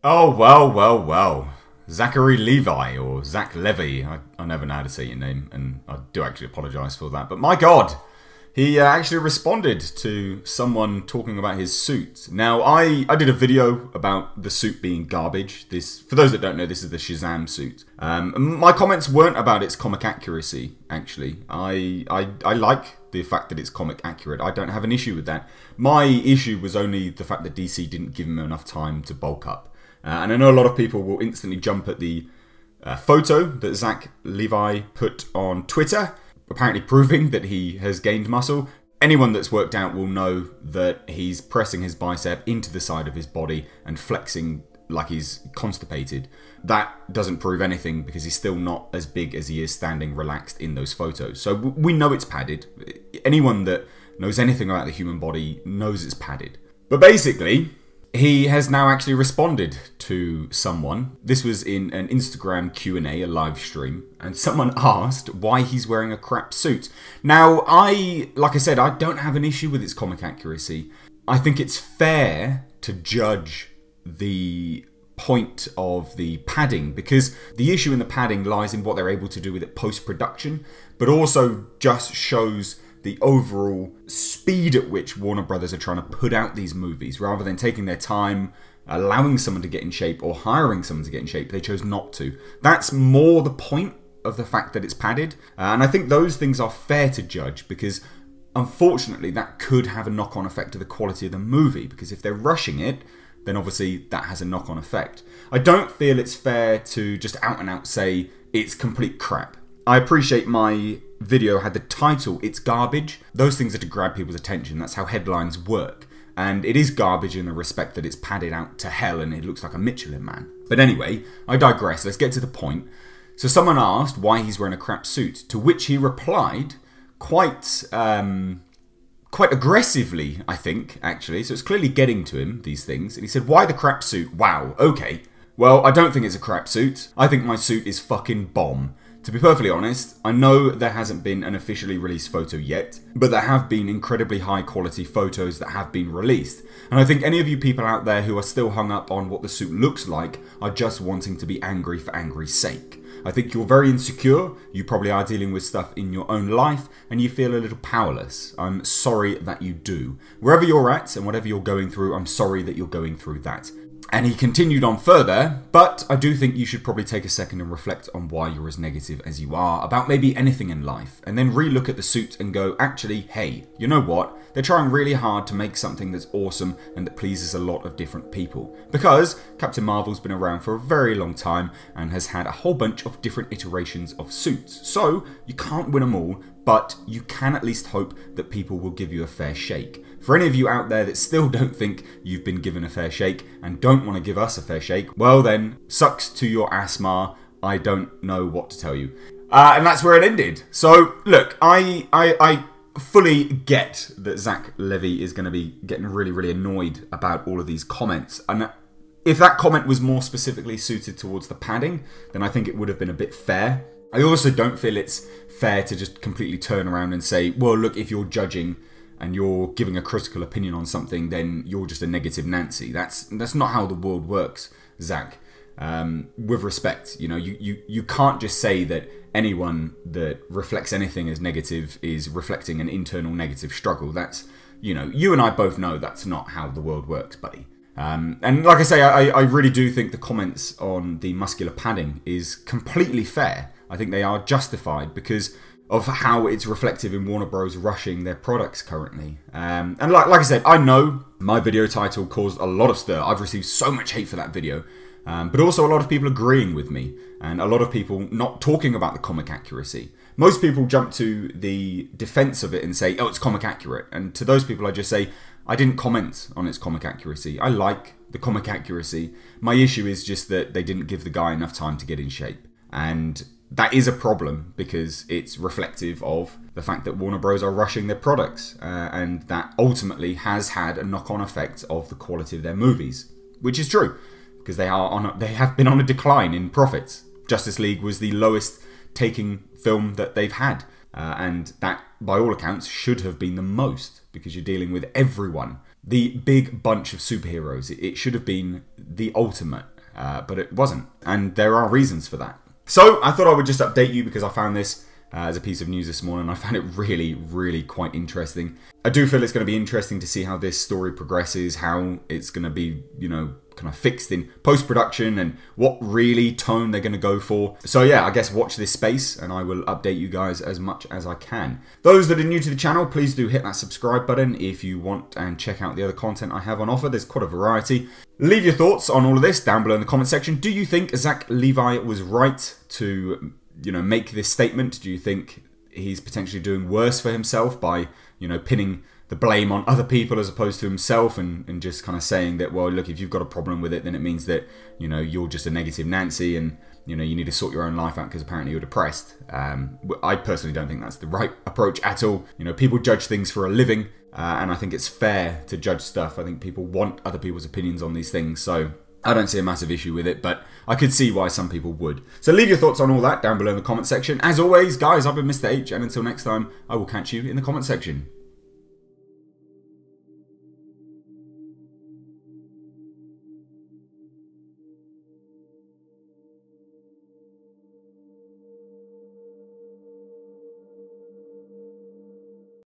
Oh, well, well, well. Zachary Levi, or Zach Levy. I never know how to say your name, and I do actually apologise for that. But my God, he actually responded to someone talking about his suit. Now, I did a video about the suit being garbage. For those that don't know, this is the SHAZAM suit. My comments weren't about its comic accuracy, actually. I like the fact that it's comic accurate. I don't have an issue with that. My issue was only the fact that DC didn't give him enough time to bulk up. And I know a lot of people will instantly jump at the photo that Zach Levi put on Twitter, apparently proving that he has gained muscle. Anyone that's worked out will know that he's pressing his bicep into the side of his body and flexing like he's constipated. That doesn't prove anything because he's still not as big as he is standing relaxed in those photos. So we know it's padded. Anyone that knows anything about the human body knows it's padded. But basically, he has now actually responded to someone. This was in an Instagram Q&A, a live stream, and someone asked why he's wearing a crap suit. Now, like I said, I don't have an issue with its comic accuracy. I think it's fair to judge the point of the padding, because the issue in the padding lies in what they're able to do with it post-production, but also just shows the overall speed at which Warner Brothers are trying to put out these movies. Rather than taking their time, allowing someone to get in shape or hiring someone to get in shape, they chose not to. That's more the point of the fact that it's padded. And I think those things are fair to judge because unfortunately that could have a knock-on effect to the quality of the movie, because if they're rushing it, then obviously that has a knock-on effect. I don't feel it's fair to just out and out say it's complete crap. I appreciate my video had the title, It's Garbage. Those things are to grab people's attention. That's how headlines work. And it is garbage in the respect that it's padded out to hell and it looks like a Michelin man. But anyway, I digress. Let's get to the point. So someone asked why he's wearing a crap suit, to which he replied quite aggressively, I think, actually. So it's clearly getting to him, these things. And he said, why the crap suit? Wow, okay. Well, I don't think it's a crap suit. I think my suit is fucking bomb. To be perfectly honest, I know there hasn't been an officially released photo yet, but there have been incredibly high quality photos that have been released. And I think any of you people out there who are still hung up on what the suit looks like are just wanting to be angry for angry's sake. I think you're very insecure, you probably are dealing with stuff in your own life, and you feel a little powerless. I'm sorry that you do. Wherever you're at and whatever you're going through, I'm sorry that you're going through that. And he continued on further, but I do think you should probably take a second and reflect on why you're as negative as you are about maybe anything in life, and then re-look at the suit and go, actually, hey, you know what? They're trying really hard to make something that's awesome and that pleases a lot of different people. Because Captain Marvel's been around for a very long time and has had a whole bunch of different iterations of suits. So you can't win them all, but you can at least hope that people will give you a fair shake. For any of you out there that still don't think you've been given a fair shake and don't want to give us a fair shake, well then, sucks to your asthma. I don't know what to tell you. And that's where it ended. So, look, I fully get that Zach Levy is going to be getting really, really annoyed about all of these comments. And if that comment was more specifically suited towards the padding, then I think it would have been a bit fair. I also don't feel it's fair to just completely turn around and say, well, look, if you're judging and you're giving a critical opinion on something, then you're just a negative Nancy. That's not how the world works, Zach. With respect, you know, you can't just say that anyone that reflects anything as negative is reflecting an internal negative struggle. That's, you know, you and I both know that's not how the world works, buddy. And like I say, I really do think the comments on the muscular padding is completely fair. I think they are justified because of how it's reflective in Warner Bros. Rushing their products currently. And like I said, I know my video title caused a lot of stir. I've received so much hate for that video. But also a lot of people agreeing with me. And a lot of people not talking about the comic accuracy. Most people jump to the defense of it and say, oh, it's comic accurate. And to those people I just say, I didn't comment on its comic accuracy. I like the comic accuracy. My issue is just that they didn't give the guy enough time to get in shape. And that is a problem because it's reflective of the fact that Warner Bros. Are rushing their products and that ultimately has had a knock-on effect of the quality of their movies, which is true because they have been on a decline in profits. Justice League was the lowest taking film that they've had and that by all accounts, should have been the most, because you're dealing with everyone. The big bunch of superheroes. It should have been the ultimate, but it wasn't. And there are reasons for that. So I thought I would just update you because I found this as a piece of news this morning. I found it really, really quite interesting. I do feel it's going to be interesting to see how this story progresses, how it's going to be, you know, kind of fixed in post-production and what really tone they're going to go for. So yeah, I guess watch this space and I will update you guys as much as I can. Those that are new to the channel, please do hit that subscribe button if you want, and check out the other content I have on offer. There's quite a variety. Leave your thoughts on all of this down below in the comment section. Do you think Zach Levi was right to, you know, make this statement? Do you think he's potentially doing worse for himself by, you know, pinning the blame on other people as opposed to himself, and just kind of saying that, well, look, if you've got a problem with it, then it means that, you know, you're just a negative Nancy and, you know, you need to sort your own life out because apparently you're depressed. I personally don't think that's the right approach at all. You know, people judge things for a living, and I think it's fair to judge stuff. I think people want other people's opinions on these things, so I don't see a massive issue with it, but I could see why some people would. So leave your thoughts on all that down below in the comment section. As always, guys, I've been Mr. H, and until next time, I will catch you in the comment section.